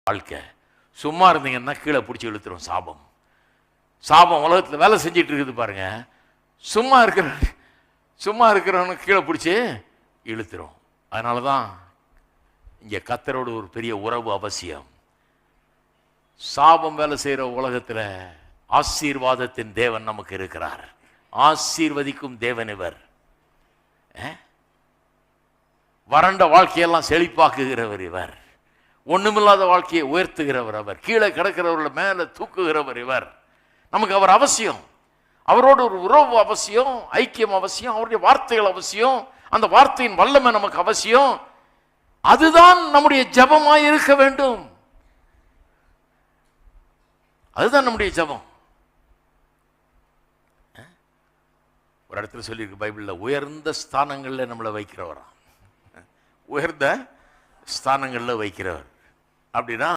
வாழ்க்கை. சும்மா இருந்தீங்கன்னா கீழே பிடிச்சி இழுத்துரும் சாபம். சாபம் உலகத்தில் வேலை செஞ்சிட்டு இருக்குது பாருங்க. சும்மா இருக்கிறவனு கீழே பிடிச்சி இழுத்துரும். அதனால தான் இங்கே கர்த்தரோடு ஒரு பெரிய உறவு அவசியம். சாபம் வேலை செய்கிற உலகத்தில் ஆசீர்வாதத்தின் தேவன் நமக்கு இருக்கிறார். ஆசீர்வதிக்கும் தேவன் இவர். வறண்ட வாழ்க்கையெல்லாம் செழிப்பாக்குகிறவர் இவர். ஒண்ணுமில்லாத வாழ்க்கையை உயர்த்துகிறவர் அவர். கீழே கிடக்கிறவர்களை மேலே தூக்குகிறவர் இவர். நமக்கு அவர் அவசியம். அவரோடு ஒரு உறவு அவசியம், ஐக்கியம் அவசியம், அவருடைய வார்த்தைகள் அவசியம், அந்த வார்த்தையின் வல்லமை நமக்கு அவசியம். அதுதான் நம்முடைய ஜெபமாய் இருக்க வேண்டும். அதுதான் நம்முடைய ஜெபம். ஒரு இடத்துல சொல்லியிருக்கு பைபிள்ல, உயர்ந்த ஸ்தானங்கள்ல நம்மளை வைக்கிறவரா, உயர்ந்த ஸ்தானங்கள்ல வைக்கிறவர். அப்படின்னா